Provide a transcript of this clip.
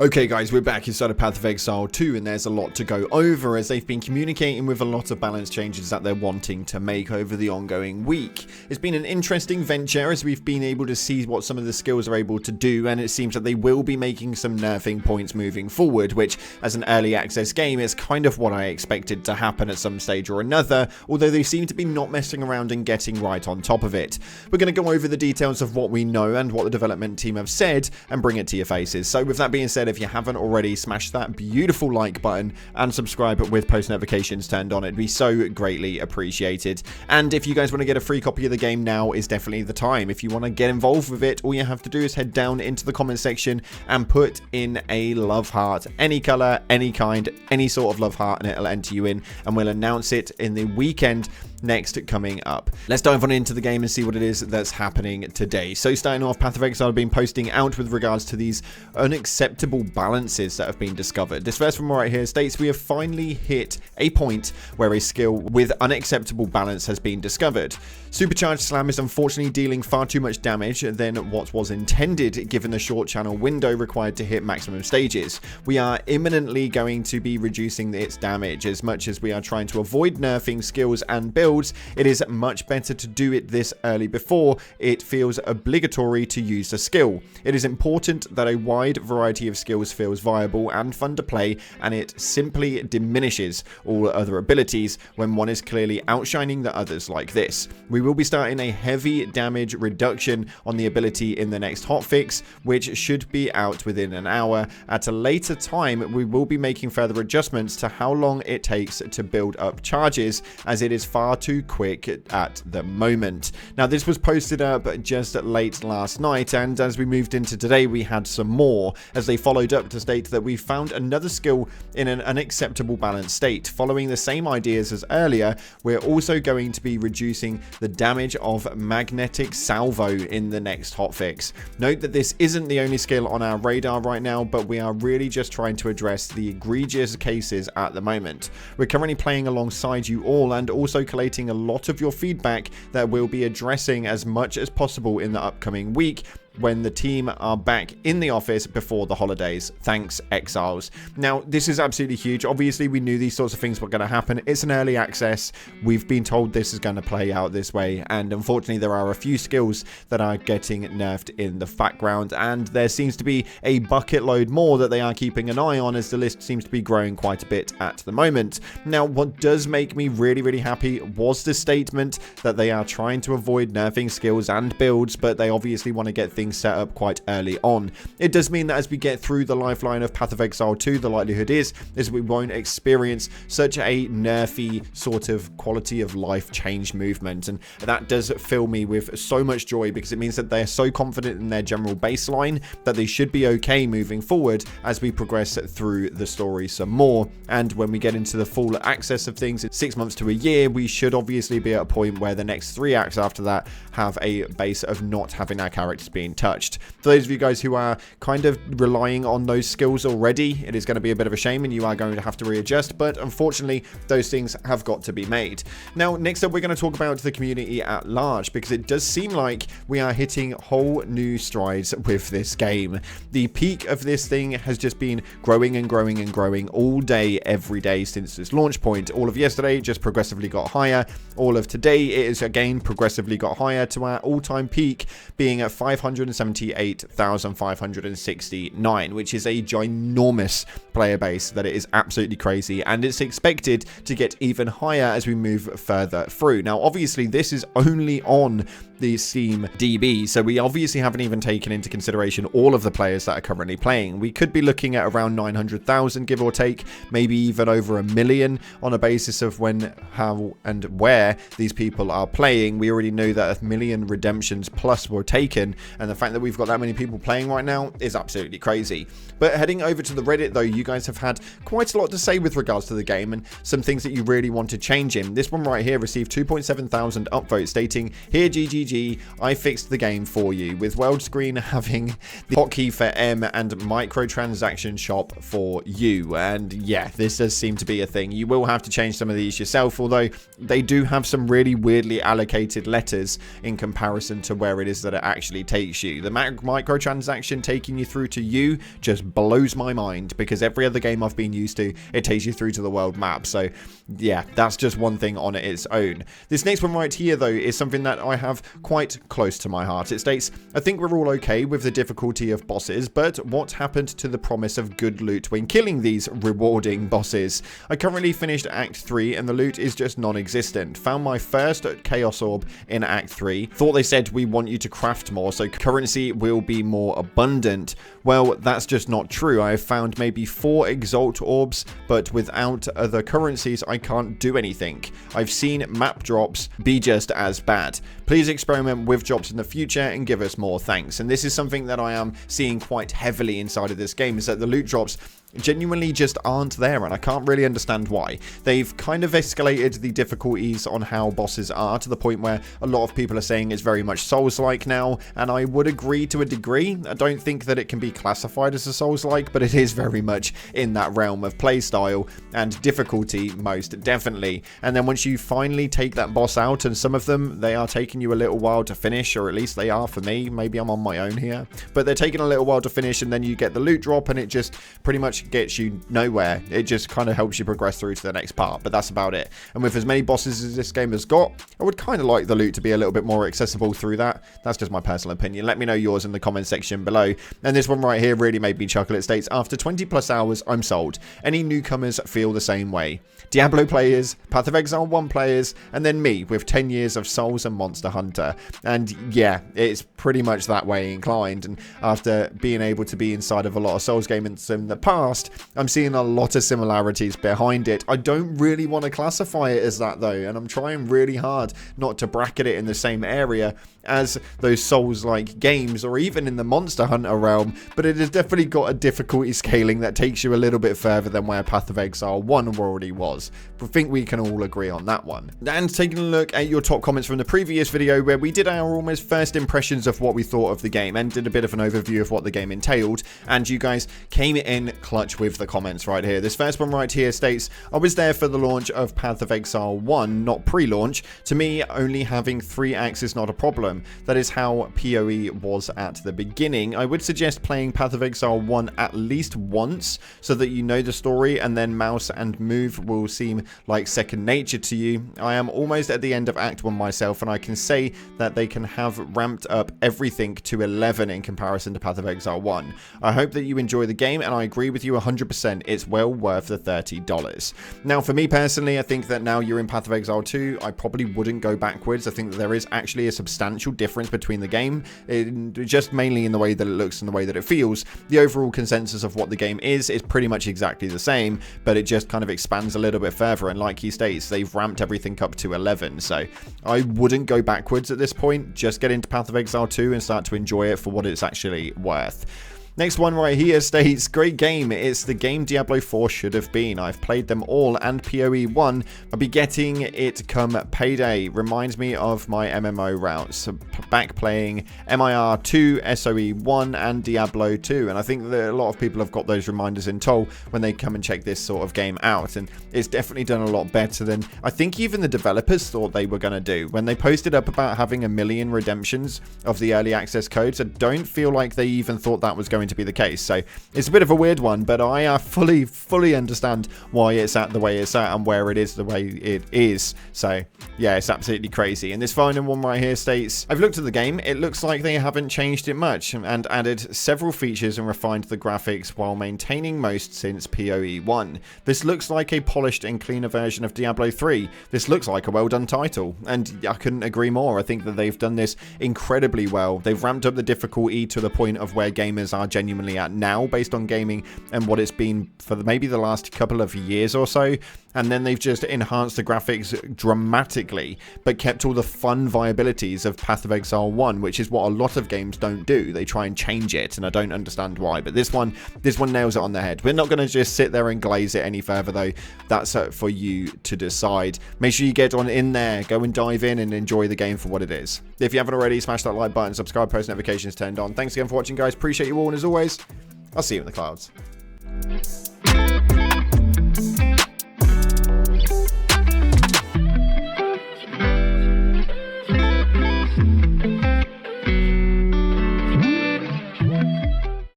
Okay guys, we're back inside of Path of Exile 2 and there's a lot to go over as they've been communicating with a lot of balance changes that they're wanting to make over the ongoing week. It's been an interesting venture as we've been able to see what some of the skills are able to do, and it seems that they will be making some nerfing points moving forward, which as an early access game is kind of what I expected to happen at some stage or another, although they seem to be not messing around and getting right on top of it. We're going to go over the details of what we know and what the development team have said and bring it to your faces. So with that being said, if you haven't already, smash that beautiful like button and subscribe with post notifications turned on. It'd be so greatly appreciated. And if you guys want to get a free copy of the game, now is definitely the time. If you want to get involved with it, all you have to do is head down into the comment section and put in a love heart, any color, any kind, any sort of love heart, and it'll enter you in, and we'll announce it in the weekend next coming up. Let's dive on into the game and see what it is that's happening today. So starting off, Path of Exile have been posting out with regards to these unacceptable balances that have been discovered. This first one right here states we have finally hit a point where a skill with unacceptable balance has been discovered. Supercharged Slam is unfortunately dealing far too much damage than what was intended given the short channel window required to hit maximum stages. We are imminently going to be reducing its damage. As much as we are trying to avoid nerfing skills and builds, it is much better to do it this early before it feels obligatory to use the skill. It is important that a wide variety of skills feels viable and fun to play, and it simply diminishes all other abilities when one is clearly outshining the others like this. We will be starting a heavy damage reduction on the ability in the next hotfix, which should be out within an hour. At a later time, we will be making further adjustments to how long it takes to build up charges, as it is far too quick at the moment. Now, this was posted up just late last night, and as we moved into today, we had some more, as they followed up to state that we found another skill in an unacceptable balance state. Following the same ideas as earlier, we're also going to be reducing the damage of magnetic salvo in the next hotfix. Note that this isn't the only skill on our radar right now, but we are really just trying to address the egregious cases at the moment. We're currently playing alongside you all and also collating a lot of your feedback that we'll be addressing as much as possible in the upcoming week when the team are back in the office before the holidays. Thanks, Exiles. Now, this is absolutely huge. Obviously, we knew these sorts of things were going to happen. It's an early access. We've been told this is going to play out this way, and unfortunately, there are a few skills that are getting nerfed in the background, and there seems to be a bucket load more that they are keeping an eye on, as the list seems to be growing quite a bit at the moment. Now, what does make me really happy was the statement that they are trying to avoid nerfing skills and builds, but they obviously want to get things set up quite early on. It does mean that as we get through the lifeline of Path of Exile 2, the likelihood is we won't experience such a nerfy sort of quality of life change movement, and that does fill me with so much joy, because it means that they're so confident in their general baseline that they should be okay moving forward as we progress through the story some more. And when we get into the full access of things in 6 months to a year, we should obviously be at a point where the next 3 acts after that have a base of not having our characters being touched. For those of you guys who are kind of relying on those skills already, it is going to be a bit of a shame and you are going to have to readjust, but unfortunately those things have got to be made. Now, next up, we're going to talk about the community at large, because it does seem like we are hitting whole new strides with this game. The peak of this thing has just been growing and growing and growing all day, every day since its launch point. All of yesterday just progressively got higher. All of today, it is again progressively got higher to our all-time peak being at 578,569, which is a ginormous player base that it is absolutely crazy, and it's expected to get even higher as we move further through. Now, obviously, this is only on the Steam DB, so we obviously haven't even taken into consideration all of the players that are currently playing. We could be looking at around 900,000, give or take, maybe even over 1 million on a basis of when, how, and where these people are playing. We already know that 1 million redemptions plus were taken, and the fact that we've got that many people playing right now is absolutely crazy. But heading over to the Reddit, though, you guys have had quite a lot to say with regards to the game and some things that you really want to change in. This one right here received 2.7 thousand upvotes stating, "Here GG GG, I fixed the game for you, with world screen having the hotkey for M and microtransaction shop for you. And yeah, this does seem to be a thing. You will have to change some of these yourself, although they do have some really weirdly allocated letters in comparison to where it is that it actually takes you. The microtransaction taking you through to you just blows my mind, because every other game I've been used to, it takes you through to the world map. So yeah, that's just one thing on its own. This next one right here though is something that I have quite close to my heart. It states, I think we're all okay with the difficulty of bosses, but what happened to the promise of good loot when killing these rewarding bosses? I currently finished Act 3 and the loot is just non-existent. Found my first Chaos Orb in Act 3. Thought they said we want you to craft more, so currency will be more abundant. Well, that's just not true. I have found maybe 4 Exalt Orbs, but without other currencies, I can't do anything. I've seen map drops be just as bad. Please experiment with drops in the future and give us more, thanks. And this is something that I am seeing quite heavily inside of this game, is that the loot drops genuinely just aren't there, and I can't really understand why. They've kind of escalated the difficulties on how bosses are to the point where a lot of people are saying it's very much Souls-like now, and I would agree to a degree. I don't think that it can be classified as a Souls-like, but it is very much in that realm of playstyle and difficulty, most definitely. And then once you finally take that boss out, and some of them, they are taking you a little while to finish, or at least they are for me. Maybe I'm on my own here, but they're taking a little while to finish, and then you get the loot drop, and it just pretty much gets you nowhere. It just kind of helps you progress through to the next part, but that's about it. And with as many bosses as this game has got, I would kind of like the loot to be a little bit more accessible through that. That's just my personal opinion. Let me know yours in the comment section below. And this one right here really made me chuckle. It states, after 20 plus hours, I'm sold. Any newcomers feel the same way? Diablo players, Path of Exile 1 players, and then me with 10 years of Souls and Monster Hunter. And yeah, it's pretty much that way inclined. And after being able to be inside of a lot of Souls games in the past, I'm seeing a lot of similarities behind it. I don't really want to classify it as that though, and I'm trying really hard not to bracket it in the same area as those Souls-like games, or even in the Monster Hunter realm, but it has definitely got a difficulty scaling that takes you a little bit further than where Path of Exile 1 already was. I think we can all agree on that one. And taking a look at your top comments from the previous video, where we did our almost first impressions of what we thought of the game and did a bit of an overview of what the game entailed, and you guys came in clutch with the comments right here. This first one right here states, I was there for the launch of Path of Exile 1, not pre-launch. To me, only having 3 acts is not a problem. That is how PoE was at the beginning. I would suggest playing Path of Exile 1 at least once, so that you know the story, and then mouse and move will seem like second nature to you. I am almost at the end of Act 1 myself, and I can say that they can have ramped up everything to 11 in comparison to Path of Exile 1. I hope that you enjoy the game, and I agree with you 100%. It's well worth the $30. Now, for me personally, I think that now you're in Path of Exile 2, I probably wouldn't go backwards. I think that there is actually a substantial difference between the game, just mainly in the way that it looks and the way that it feels. The overall consensus of what the game is pretty much exactly the same, but it just kind of expands a little bit further, and like he states, they've ramped everything up to 11, so I wouldn't go backwards at this point. Just get into Path of Exile 2 and start to enjoy it for what it's actually worth. Next one right here states, great game. It's the game Diablo 4 should have been. I've played them all and PoE 1. I'll be getting it come payday. Reminds me of my MMO routes. Back playing MIR 2, SOE 1 and Diablo 2. And I think that a lot of people have got those reminders in tow when they come and check this sort of game out. And it's definitely done a lot better than I think even the developers thought they were going to do. When they posted up about having 1 million redemptions of the early access codes, I don't feel like they even thought that was going to be the case. So it's a bit of a weird one, but I fully understand why it's at the way it's at and where it is the way it is. So yeah, it's absolutely crazy. And this final one right here states, I've looked at the game. It looks like they haven't changed it much and added several features and refined the graphics while maintaining most since PoE 1. This looks like a polished and cleaner version of Diablo 3. This looks like a well done title, and I couldn't agree more. I think that they've done this incredibly well. They've ramped up the difficulty to the point of where gamers are genuinely at now, based on gaming and what it's been for maybe the last couple of years or so. And then they've just enhanced the graphics dramatically, but kept all the fun viabilities of Path of Exile 1, which is what a lot of games don't do. They try and change it, and I don't understand why. But this one nails it on the head. We're not going to just sit there and glaze it any further, though. That's for you to decide. Make sure you get on in there, go and dive in and enjoy the game for what it is. If you haven't already, smash that like button, subscribe, post notifications turned on. Thanks again for watching, guys. Appreciate you all, and as always, I'll see you in the clouds.